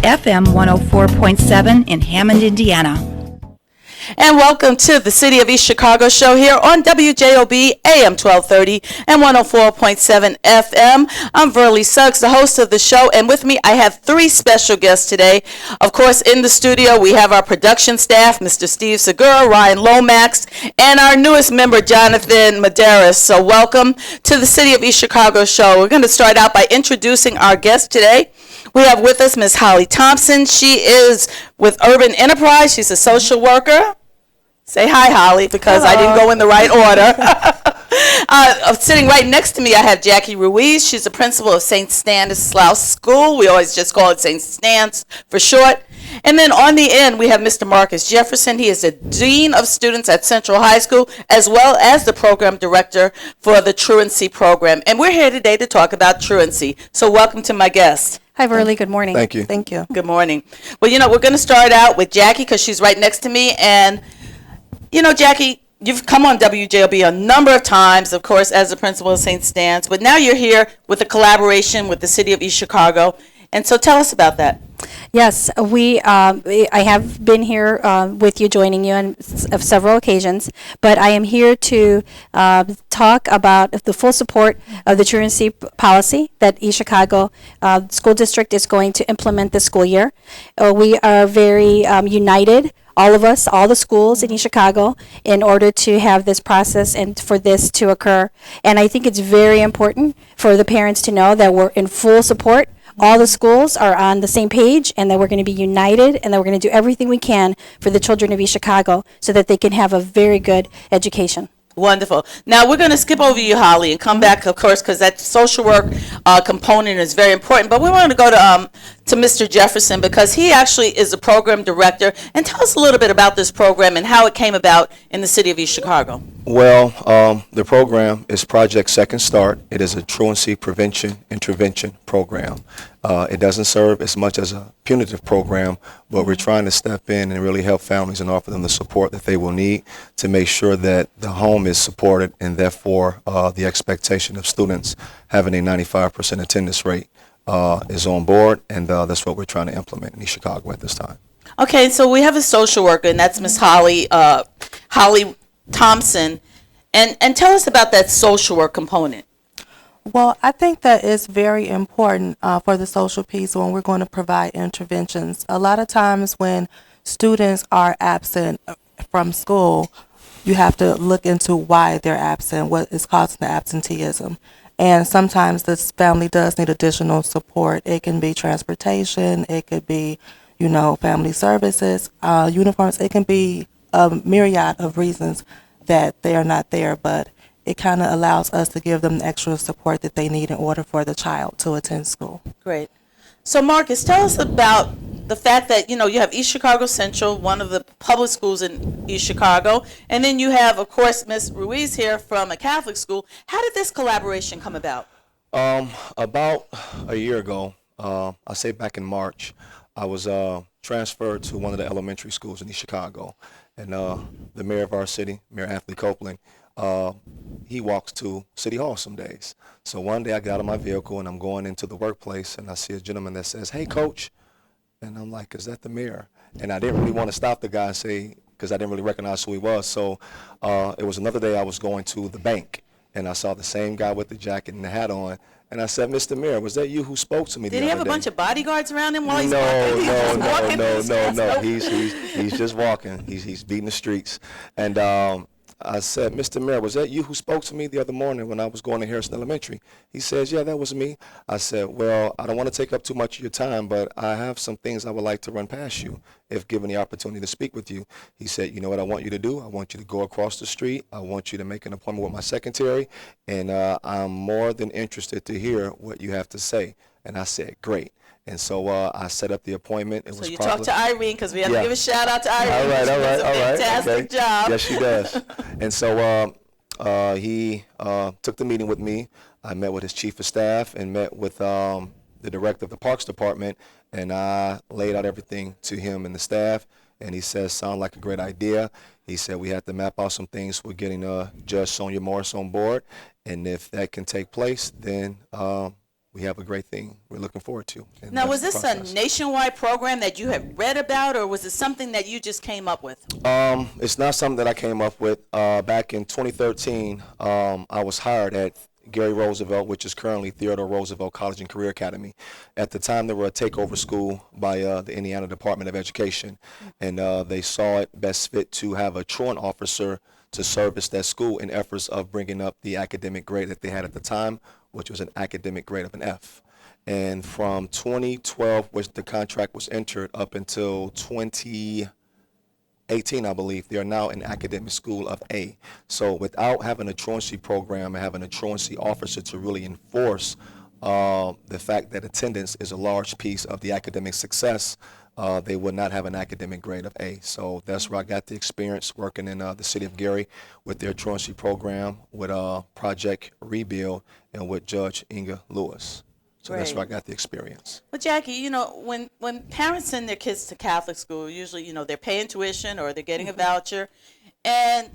FM 104.7 in Hammond, Indiana. And welcome to the City of East Chicago show here on WJOB AM 1230 and 104.7 FM. I'm Verlie Suggs, the host of the show, and with me I have three special guests today. Of course, in the studio we have our production staff, Mr. Steve Segura, Ryan Lomax, and our newest member, Jonathan Medeiros. So welcome to the City of East Chicago show. We're going to start out by introducing our guest today. We have with us Ms. Holly Thompson. She is with Urban Enterprise. She's a social worker. Say hi, Holly, because Hello. I didn't go in the right order. Sitting right next to me, I have Jackie Ruiz. She's the principal of St. Stanislaus School. We always just call it St. Stans for short. And then on the end, we have Mr. Marcus Jefferson. He is the Dean of Students at Central High School, as well as the Program Director for the Truancy Program. And we're here today to talk about truancy. So welcome to my guest. Hi, Verlie. Good morning. Thank you. Thank you. Good morning. Well, we're going to start out with Jackie because she's right next to me. And Jackie, you've come on WJLB a number of times, of course, as the principal of St. Stan's, but now you're here with a collaboration with the City of East Chicago. And so tell us about that. Yes, I have been here with you, joining you on several occasions, but I am here to talk about the full support of the truancy policy that East Chicago School District is going to implement this school year. We are very united, all of us, all the schools in East Chicago, in order to have this process and for this to occur. And I think it's very important for the parents to know that we're in full support. All the schools are on the same page, and that we're going to be united, and that we're going to do everything we can for the children of East Chicago so that they can have a very good education. Wonderful. Now we're going to skip over you, Holly, and come back, of course, because that social work component is very important. But we want to go to Mr. Jefferson because he actually is the program director. And tell us a little bit about this program and how it came about in the City of East Chicago. Well, the program is Project Second Start. It is a truancy prevention intervention program. It doesn't serve as much as a punitive program, but we're trying to step in and really help families and offer them the support that they will need to make sure that the home is supported, and therefore the expectation of students having a 95% attendance rate is on board, and that's what we're trying to implement in East Chicago at this time. Okay, so we have a social worker, and that's Miss Holly Thompson. And tell us about that social work component. Well, I think that it's very important for the social piece when we're going to provide interventions. A lot of times when students are absent from school, you have to look into why they're absent, what is causing the absenteeism. And sometimes this family does need additional support. It can be transportation, it could be, family services, uniforms. It can be a myriad of reasons that they are not there, but it kind of allows us to give them the extra support that they need in order for the child to attend school. Great. So Marcus, tell us about the fact that, you have East Chicago Central, one of the public schools in East Chicago, and then you have, of course, Miss Ruiz here from a Catholic school. How did this collaboration come about? About a year ago, I say back in March, I was transferred to one of the elementary schools in East Chicago, and the mayor of our city, Mayor Anthony Copeland, he walks to City Hall some days. So one day I get out of my vehicle and I'm going into the workplace, and I see a gentleman that says, "Hey, Coach." And I'm like, "Is that the mayor?" And I didn't really want to stop the guy and say, because I didn't really recognize who he was. So it was another day I was going to the bank, and I saw the same guy with the jacket and the hat on. And I said, "Mr. Mayor, was that you who spoke to me the other day?" Did he have a bunch of bodyguards around him while he's No. walking? He's just walking. He's beating the streets. And I said, "Mr. Mayor, was that you who spoke to me the other morning when I was going to Harrison Elementary?" He says, "Yeah, that was me." I said, "Well, I don't want to take up too much of your time, but I have some things I would like to run past you if given the opportunity to speak with you." He said, "You know what I want you to do? I want you to go across the street. I want you to make an appointment with my secretary, and I'm more than interested to hear what you have to say." And I said, "Great." And so I set up the appointment. So you talked to Irene, because we have to give a shout out to Irene. All right. She does a fantastic job. Yes, she does. And so he took the meeting with me. I met with his chief of staff and met with the director of the Parks Department, and I laid out everything to him and the staff. And he says, "Sound like a great idea." He said we have to map out some things. We're getting Judge Sonia Morris on board, and if that can take place, then we have a great thing we're looking forward to. And Now, was that's the this a process. nationwide program that you had read about, or was it something that you just came up with? It's not something that I came up with. Back in 2013, I was hired at Gary Roosevelt, which is currently Theodore Roosevelt College and Career Academy. At the time, they were a takeover school by the Indiana Department of Education, and they saw it best fit to have a truant officer to service that school in efforts of bringing up the academic grade that they had at the time, which was an academic grade of an F. And from 2012, which the contract was entered, up until 2018, I believe, they are now an academic school of A. So without having a truancy program and having a truancy officer to really enforce the fact that attendance is a large piece of the academic success, they would not have an academic grade of A. So that's where I got the experience working in the city of Gary with their truancy program, with Project Rebuild, and with Judge Inga Lewis. So that's where I got the experience. Well, Jackie, you know, when parents send their kids to Catholic school, usually, you know, they're paying tuition or they're getting a voucher, and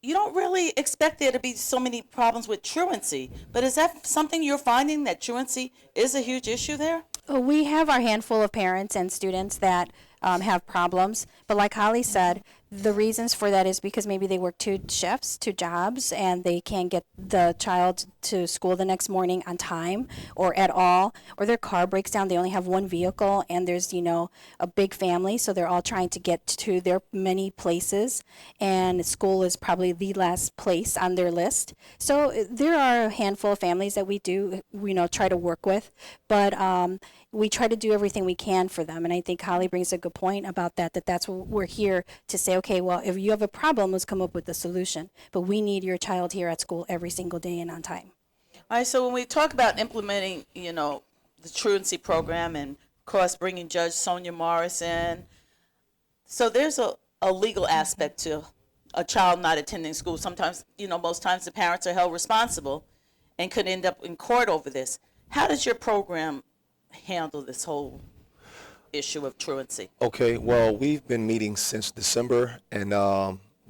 you don't really expect there to be so many problems with truancy. But is that something you're finding, that truancy is a huge issue there? We have our handful of parents and students that have problems, but like Holly said, the reasons for that is because maybe they work two shifts, two jobs, and they can't get the child to school the next morning on time or at all, or their car breaks down, they only have one vehicle, and there's, you know, a big family, so they're all trying to get to their many places, and school is probably the last place on their list. So there are a handful of families that we do, you know, try to work with, but we try to do everything we can for them, and I think Holly brings a good point about that's what we're here to say. Okay, well, if you have a problem, let's come up with a solution, but we need your child here at school every single day and on time. All right, so when we talk about implementing, you know, the truancy program and, of course, bringing Judge Sonia Morris in, so there's a legal aspect to a child not attending school. Sometimes, you know, most times the parents are held responsible and could end up in court over this. How does your program handle this whole issue of truancy? Okay, well, we've been meeting since December, and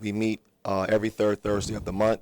we meet every third Thursday of the month.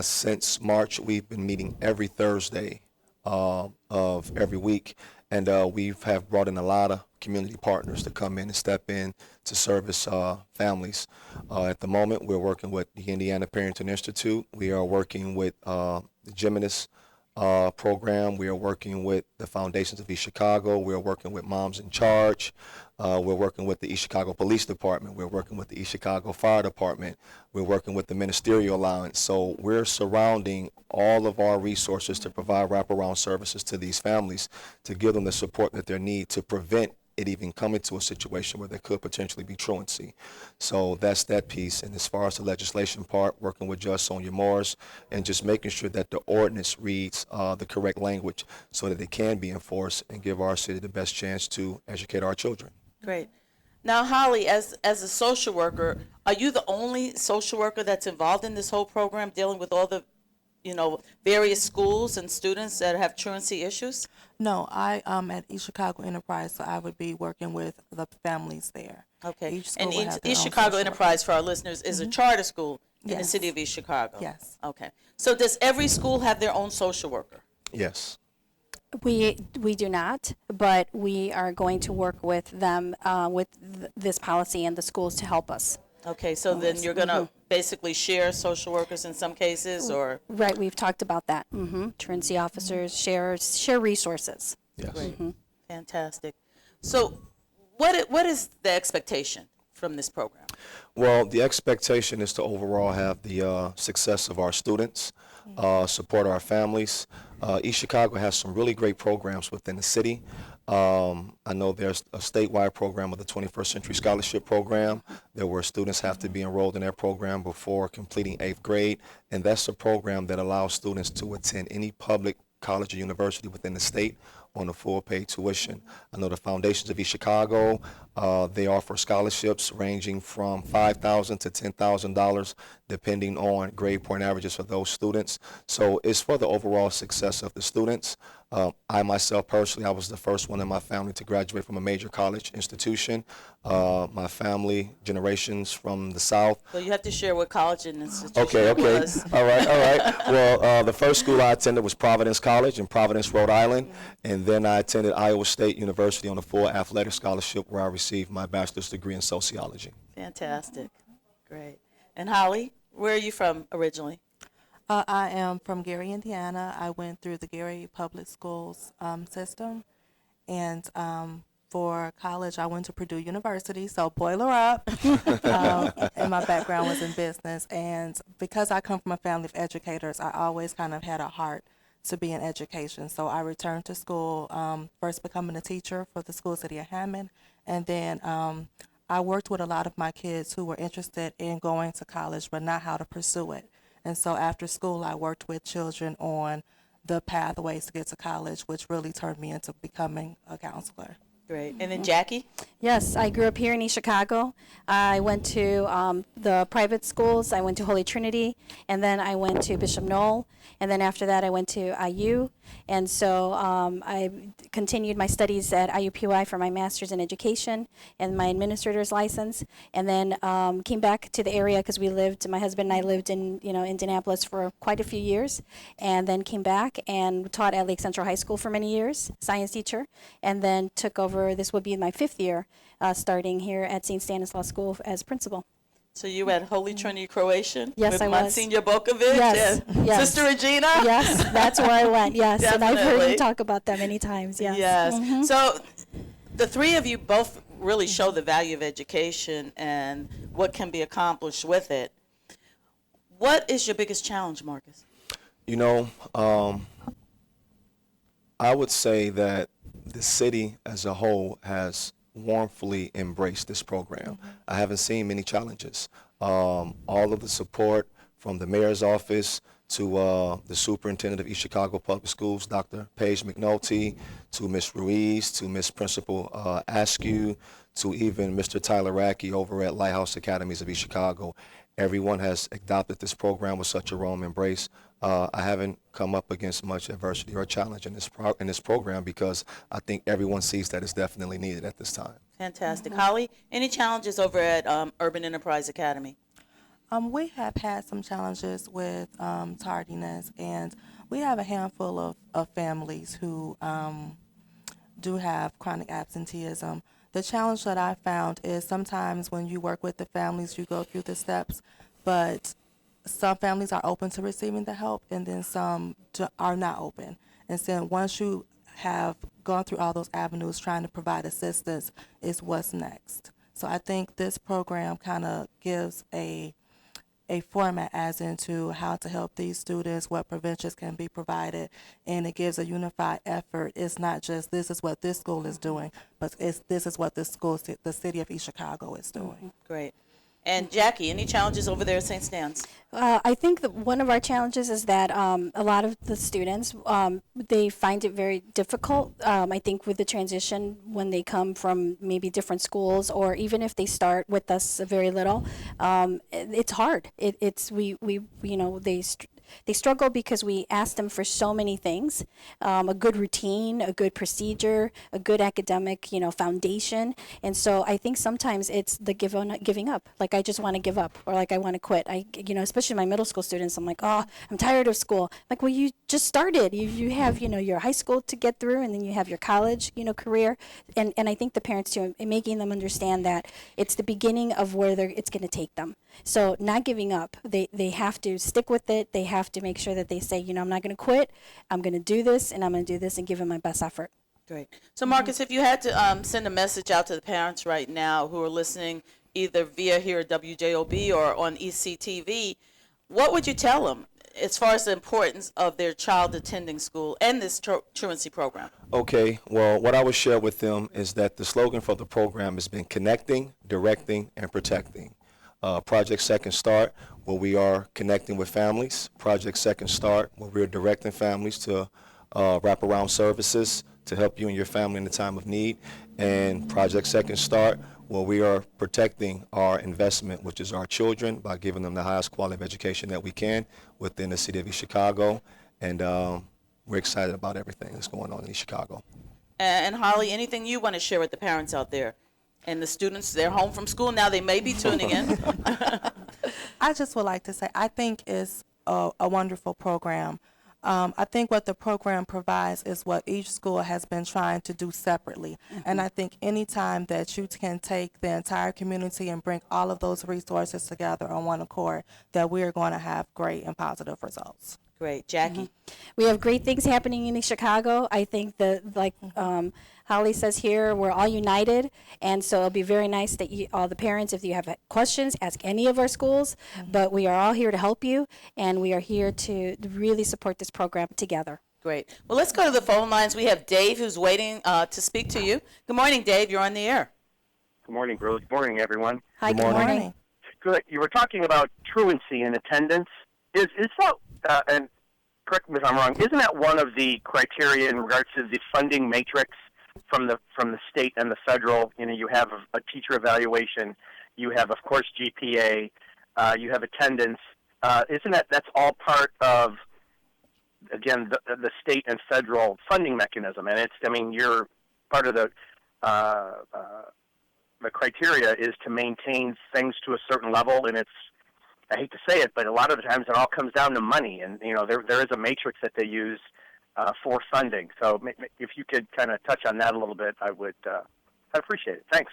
Since March, we've been meeting every Thursday of every week, and we have brought in a lot of community partners to come in and step in to service families. At the moment, we're working with the Indiana Parenting Institute. We are working with the Gymnast program. We are working with the Foundations of East Chicago. We are working with Moms in Charge. We're working with the East Chicago Police Department. We're working with the East Chicago Fire Department. We're working with the Ministerial Allowance. So we're surrounding all of our resources to provide wraparound services to these families to give them the support that they need to prevent it even coming to a situation where there could potentially be truancy. So that's that piece. And as far as the legislation part, working with Judge Sonia Morris and just making sure that the ordinance reads the correct language so that it can be enforced and give our city the best chance to educate our children. Great. Now, Holly, as a social worker, are you the only social worker that's involved in this whole program, dealing with all the, you know, various schools and students that have truancy issues? No, I am at East Chicago Enterprise, so I would be working with the families there. Okay. Each school And will have their East own Chicago social worker. Enterprise, for our listeners, is a charter school in the Yes. city of East Chicago. Yes. Okay. So does every school have their own social worker? Yes. We do not, but we are going to work with them with this policy and the schools to help us. Okay, so then you're going to basically share social workers in some cases, or? Right, we've talked about that. Truancy officers share resources. Yes. Great. Fantastic. So what is the expectation from this program? Well, the expectation is to overall have the success of our students, support our families. East Chicago has some really great programs within the city. I know there's a statewide program of the 21st Century Scholarship Program, where students have to be enrolled in their program before completing 8th grade, and that's a program that allows students to attend any public college or university within the state on a full paid tuition. I know the Foundations of East Chicago, they offer scholarships ranging from $5,000 to $10,000 depending on grade point averages for those students. So it's for the overall success of the students. I myself personally, I was the first one in my family to graduate from a major college institution. My family, generations from the South. So you have to share what college and institution Okay, it okay. was. All right, all right. Well, the first school I attended was Providence College in Providence, Rhode Island. And then I attended Iowa State University on a full athletic scholarship where I received my bachelor's degree in sociology. Fantastic. Great. And Holly, where are you from originally? I am from Gary, Indiana. I went through the Gary Public Schools system, and for college, I went to Purdue University, so boiler up. And my background was in business, and because I come from a family of educators, I always kind of had a heart to be in education. So I returned to school, first becoming a teacher for the school city of Hammond, and then I worked with a lot of my kids who were interested in going to college but not how to pursue it. And so after school, I worked with children on the pathways to get to college, which really turned me into becoming a counselor. Great. And then Jackie? Yes, I grew up here in East Chicago. I went to the private schools. I went to Holy Trinity, and then I went to Bishop Noel, and then after that I went to IU. And so I continued my studies at IUPUI for my master's in education and my administrator's license, and then came back to the area because my husband and I lived in Indianapolis for quite a few years, and then came back and taught at Lake Central High School for many years, science teacher, and then took over. This would be my 5th year starting here at St. Stanislaus School as principal. So you at Holy Trinity Croatian? Yes, with I was. Monsignor Bokovic Yes, and yes. Sister Regina? Yes, that's where I went. Yes, and I've heard Definitely. you talk about that many times. Yes. Yes. So the three of you both really show the value of education and what can be accomplished with it. What is your biggest challenge, Marcus? You know, I would say that the city as a whole has warmly embraced this program. I haven't seen many challenges. All of the support from the mayor's office to the superintendent of East Chicago Public Schools, Dr. Paige McNulty, to Ms. Ruiz, to Ms. Principal Askew, to even Mr. Tyler Rackey over at Lighthouse Academies of East Chicago. Everyone has adopted this program with such a warm embrace. I haven't come up against much adversity or challenge in this program because I think everyone sees that it's definitely needed at this time. Fantastic. Holly, any challenges over at Urban Enterprise Academy? We have had some challenges with tardiness, and we have a handful of families who do have chronic absenteeism. The challenge that I found is sometimes when you work with the families, you go through the steps, but some families are open to receiving the help, and then some are not open. And so once you have gone through all those avenues trying to provide assistance is what's next. So I think this program kind of gives a format as into how to help these students, what preventions can be provided, and it gives a unified effort. It's not just this is what this school is doing, but this is what the city of East Chicago is doing. Great. And Jackie, any challenges over there at St. Stan's? I think that one of our challenges is that a lot of the students, they find it very difficult. I think with the transition when they come from maybe different schools, or even if they start with us very little, it's hard. They struggle because we ask them for so many things, a good routine, a good procedure, a good academic, foundation. And so I think sometimes it's the giving up. Like, I just want to give up, or like I want to quit. Especially my middle school students, I'm like, oh, I'm tired of school. Like, well, you just started. You have, your high school to get through, and then you have your college, career. And I think the parents too, making them understand that it's the beginning of where it's going to take them. So not giving up. They have to stick with it. They have to make sure that they say, I'm not going to quit. I'm going to do this, and I'm going to do this and give it my best effort. Great. So, Marcus, if you had to send a message out to the parents right now who are listening either via here at WJOB or on ECTV, what would you tell them as far as the importance of their child attending school and this truancy program? Okay, well, what I would share with them is that the slogan for the program has been connecting, directing, and protecting. Project Second Start, where we are connecting with families. Project Second Start, where we're directing families to wraparound services, to help you and your family in the time of need. And Project Second Start, well, we are protecting our investment, which is our children, by giving them the highest quality of education that we can within the city of East Chicago. And we're excited about everything that's going on in East Chicago. And Holly, anything you want to share with the parents out there? And the students, they're home from school now, they may be tuning in. I just would like to say I think it's a wonderful program. I think what the program provides is what each school has been trying to do separately. And I think any time that you can take the entire community and bring all of those resources together on one accord, that we are going to have great and positive results. Great. Jackie? We have great things happening in Chicago. I think that, like Holly says here, we're all united, and so it'll be very nice that all the parents, if you have questions, ask any of our schools. But we are all here to help you, and we are here to really support this program together. Great. Well, let's go to the phone lines. We have Dave who's waiting to speak to you. Good morning, Dave. You're on the air. Good morning, Bruce. Good morning, everyone. Hi, good morning. Good. You were talking about truancy and attendance. Is that, and correct me if I'm wrong, isn't that one of the criteria in regards to the funding matrix from the state and the federal? You know, you have a teacher evaluation, you have, of course, GPA, you have attendance. Isn't that's all part of, again, the state and federal funding mechanism? And you're part of the criteria is to maintain things to a certain level, and I hate to say it, but a lot of the times it all comes down to money, and there is a matrix that they use for funding. So if you could kind of touch on that a little bit, I'd appreciate it. Thanks.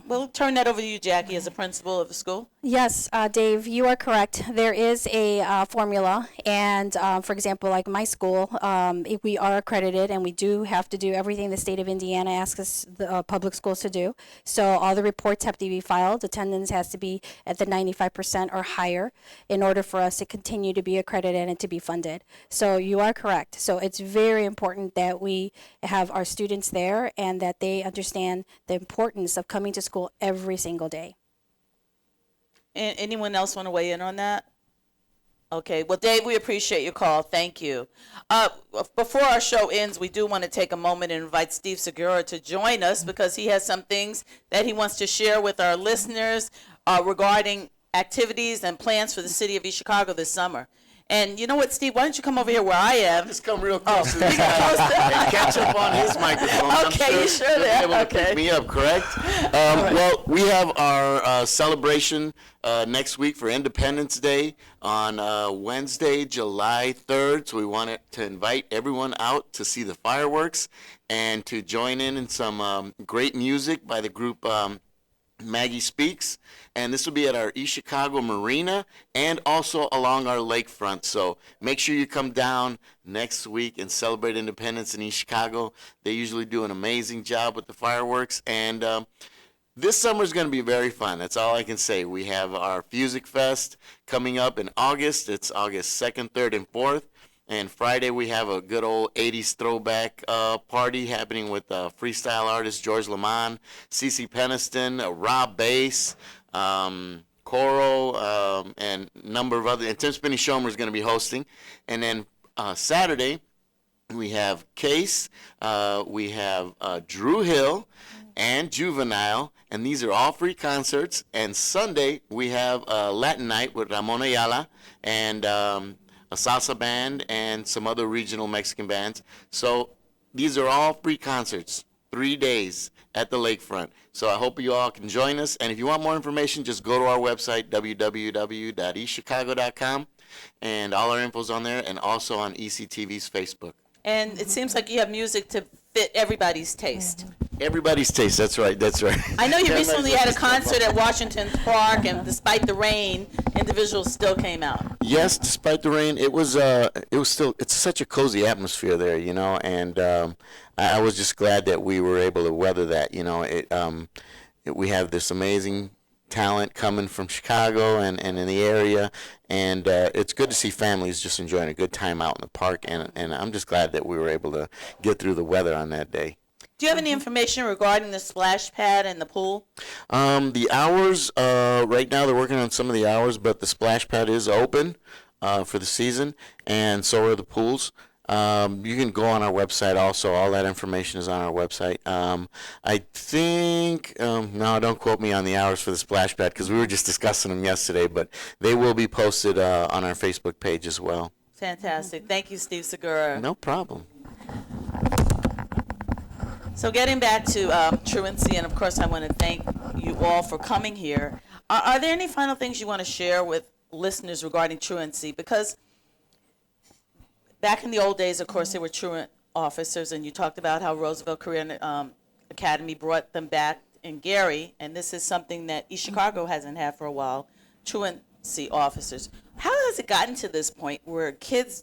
We'll turn that over to you, Jackie, as a principal of the school. Yes, Dave, you are correct. There is a formula, and for example, like my school, if we are accredited, and we do have to do everything the state of Indiana asks us, the public schools, to do. So all the reports have to be filed. Attendance has to be at the 95% or higher in order for us to continue to be accredited and to be funded. So you are correct. So it's very important that we have our students there and that they understand the importance of coming to school every single day. Anyone else want to weigh in on that? Okay. Well, Dave, we appreciate your call. Thank you. Before our show ends, we do want to take a moment and invite Steve Segura to join us because he has some things that he wants to share with our listeners regarding activities and plans for the city of East Chicago this summer. And you know what, Steve? Why don't you come over here where I am? Just come real close to the side and catch up on his microphone. Okay, you sure he'll there? be able to Okay. pick me up, correct? Well, we have our celebration next week for Independence Day on Wednesday, July 3rd. So we wanted to invite everyone out to see the fireworks and to join in some great music by the group Maggie Speaks, and this will be at our East Chicago Marina and also along our lakefront. So make sure you come down next week and celebrate independence in East Chicago. They usually do an amazing job with the fireworks, and this summer is going to be very fun. That's all I can say. We have our Fusic Fest coming up in August. It's August 2nd, 3rd, and 4th. And Friday we have a good old 80s throwback party happening with freestyle artist George Lamont, CeCe Peniston, Rob Bass, Coro, and a number of other. And Tim Spinney Schomer is going to be hosting. And then Saturday we have Case, we have Drew Hill, and Juvenile, and these are all free concerts. And Sunday we have Latin Night with Ramon Ayala and a salsa band, and some other regional Mexican bands. So these are all free concerts, 3 days at the lakefront. So I hope you all can join us. And if you want more information, just go to our website, www.eastchicago.com, and all our info's on there, and also on ECTV's Facebook. And it seems like you have music to fit everybody's taste. Everybody's taste. That's right. That's right. I know you recently had a concert at Washington Park, and despite the rain, individuals still came out. Yes, despite the rain, it was still, it's such a cozy atmosphere there, you know, and I was just glad that we were able to weather that, you know. We have this amazing talent coming from Chicago and in the area, and it's good to see families just enjoying a good time out in the park, and I'm just glad that we were able to get through the weather on that day. Do you have any information regarding the splash pad and the pool? The hours, right now they're working on some of the hours, but the splash pad is open for the season, and so are the pools. You can go on our website also. All that information is on our website. I think, no, don't quote me on the hours for the splash pad because we were just discussing them yesterday, but they will be posted on our Facebook page as well. Fantastic. Thank you, Steve Segura. No problem. So getting back to truancy, and of course I want to thank you all for coming here. Are there any final things you want to share with listeners regarding truancy? Because back in the old days, of course, there were truant officers, and you talked about how Roosevelt Career Academy brought them back in Gary, and this is something that East Chicago hasn't had for a while, truancy officers. How has it gotten to this point where kids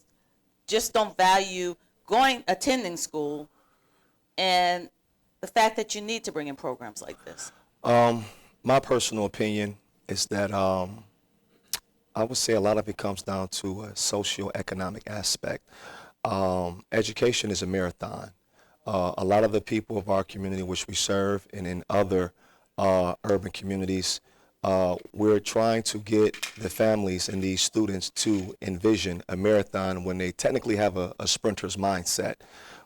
just don't value attending school, and the fact that you need to bring in programs like this? My personal opinion is that I would say a lot of it comes down to a socioeconomic aspect. Education is a marathon. A lot of the people of our community which we serve and in other urban communities, we're trying to get the families and these students to envision a marathon when they technically have a sprinter's mindset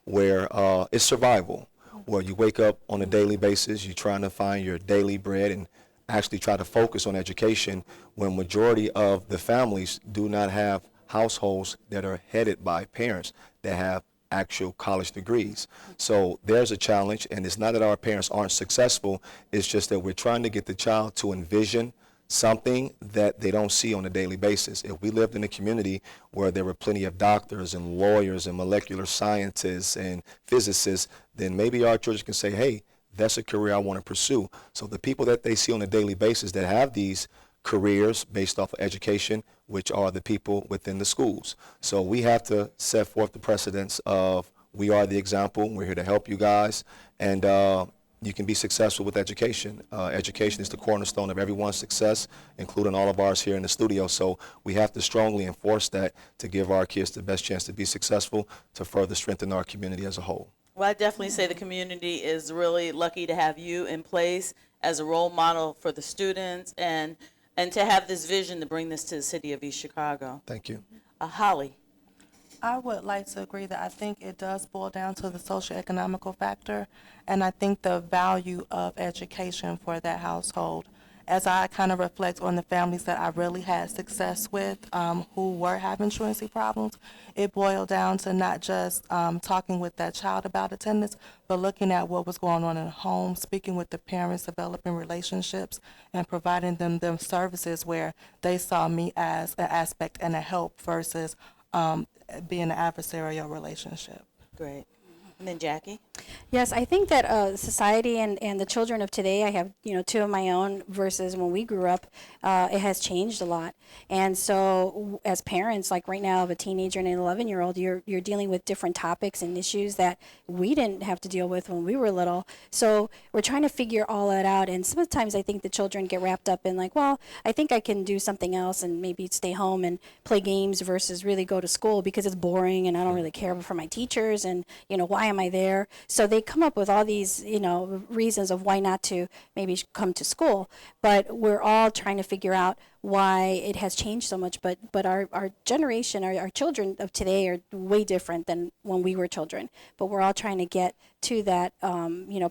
where it's survival, where you wake up on a daily basis, you're trying to find your daily bread and actually try to focus on education when majority of the families do not have households that are headed by parents that have actual college degrees. So there's a challenge, and it's not that our parents aren't successful, it's just that we're trying to get the child to envision something that they don't see on a daily basis. If we lived in a community where there were plenty of doctors and lawyers and molecular scientists and physicists, then maybe our children can say, hey, that's a career I want to pursue. So the people that they see on a daily basis that have these careers based off of education, which are the people within the schools. So we have to set forth the precedence of we are the example, we're here to help you guys, and you can be successful with education. Education is the cornerstone of everyone's success, including all of ours here in the studio. So we have to strongly enforce that to give our kids the best chance to be successful, to further strengthen our community as a whole. Well, I definitely say the community is really lucky to have you in place as a role model for the students and to have this vision to bring this to the city of East Chicago. Thank you. Holly. I would like to agree that I think it does boil down to the socioeconomical factor, and I think the value of education for that household. As I kind of reflect on the families that I really had success with who were having truancy problems, it boiled down to not just talking with that child about attendance, but looking at what was going on in the home, speaking with the parents, developing relationships, and providing them services where they saw me as an aspect and a help versus being an adversarial relationship. Great. And then Jackie? Yes, I think that society and the children of today, I have, two of my own versus when we grew up, it has changed a lot. And so as parents, like right now of a teenager and an 11-year-old, you're dealing with different topics and issues that we didn't have to deal with when we were little. So we're trying to figure all that out. And sometimes I think the children get wrapped up in like, well, I think I can do something else and maybe stay home and play games versus really go to school because it's boring and I don't really care for my teachers and, why am I there? So they come up with all these, reasons of why not to maybe come to school. But we're all trying to figure out why it has changed so much. But our generation, our children of today are way different than when we were children. But we're all trying to get to that,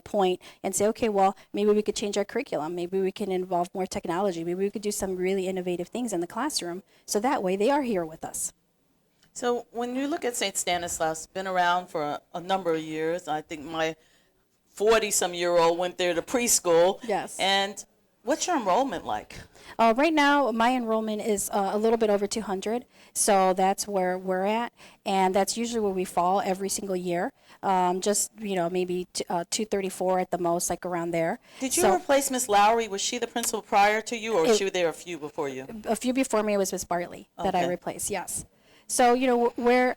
point and say, okay, well, maybe we could change our curriculum. Maybe we can involve more technology. Maybe we could do some really innovative things in the classroom. So that way they are here with us. So when you look at St. Stanislaus, been around for a number of years. I think my 40-some-year-old went there to preschool. Yes. And what's your enrollment like? Right now, my enrollment is a little bit over 200, so that's where we're at, and that's usually where we fall every single year. Just, maybe 234 at the most, like around there. Did you replace Miss Lowry? Was she the principal prior to you, or was she there a few before you? A few before me was Miss Verlie that I Okay. replaced, yes. So, where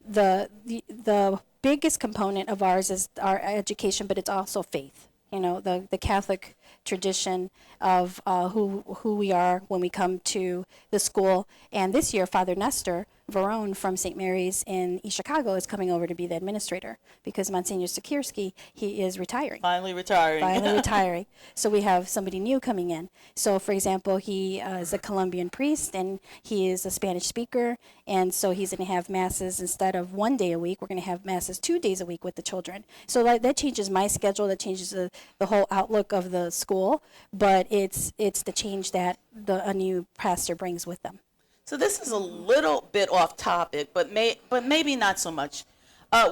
the biggest component of ours is our education, but it's also faith. The Catholic tradition of who we are when we come to the school. And this year, Father Nestor Verone from St. Mary's in East Chicago is coming over to be the administrator because Monsignor Sikierski, he is retiring. Finally retiring. Finally retiring. So we have somebody new coming in. So, for example, he is a Colombian priest and he is a Spanish speaker. And so he's going to have masses instead of 1 day a week. We're going to have masses 2 days a week with the children. So that changes my schedule. That changes the whole outlook of the school. But it's the change that a new pastor brings with them. So this is a little bit off topic, but maybe not so much.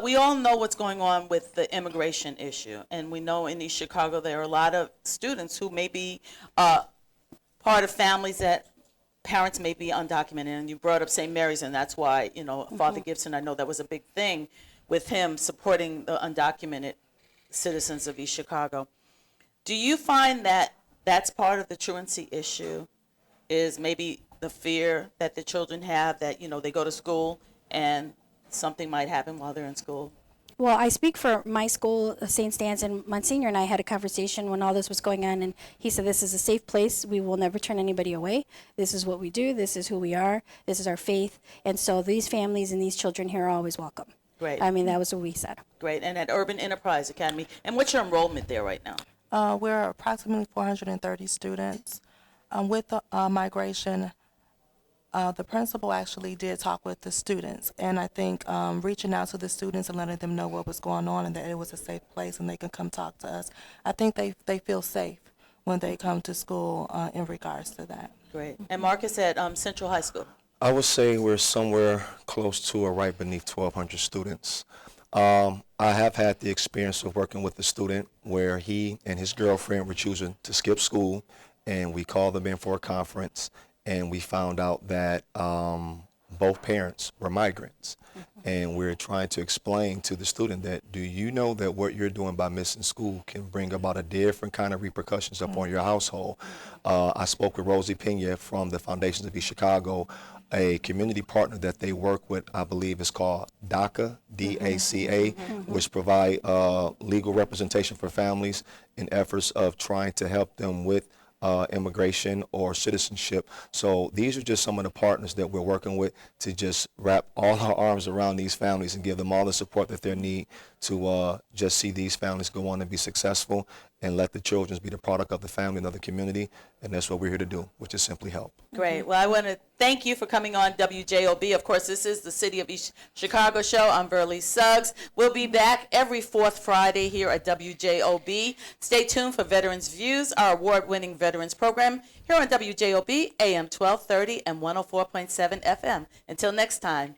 We all know what's going on with the immigration issue, and we know in East Chicago there are a lot of students who may be part of families that parents may be undocumented. And you brought up St. Mary's, and that's why, Father Gibson, I know that was a big thing with him supporting the undocumented citizens of East Chicago. Do you find that that's part of the truancy issue, is maybe the fear that the children have that, they go to school and something might happen while they're in school? Well, I speak for my school, St. Stan's, and Monsignor and I had a conversation when all this was going on, and he said, this is a safe place. We will never turn anybody away. This is what we do. This is who we are. This is our faith. And so these families and these children here are always welcome. Great. I mean, that was what we said. Great. And at Urban Enterprise Academy, and what's your enrollment there right now? We're approximately 430 students. With the migration, the principal actually did talk with the students, and I think reaching out to the students and letting them know what was going on and that it was a safe place and they can come talk to us. I think they feel safe when they come to school in regards to that. Great. And Marcus at Central High School? I would say we're somewhere close to or right beneath 1,200 students. I have had the experience of working with a student where he and his girlfriend were choosing to skip school, and we called them in for a conference, and we found out that both parents were migrants. And we're trying to explain to the student that, do you know that what you're doing by missing school can bring about a different kind of repercussions upon your household? I spoke with Rosie Pena from the Foundations of East Chicago, a community partner that they work with, I believe is called DACA, D-A-C-A, which provide legal representation for families in efforts of trying to help them with immigration or citizenship. So these are just some of the partners that we're working with to just wrap all our arms around these families and give them all the support that they need to just see these families go on and be successful and let the children be the product of the family and of the community. And that's what we're here to do, which is simply help. Great. Well, I want to thank you for coming on WJOB. Of course, this is the City of East Chicago show. I'm Verlie Suggs. We'll be back every fourth Friday here at WJOB. Stay tuned for Veterans Views, our award-winning veterans program here on WJOB, AM 1230 and 104.7 FM. Until next time,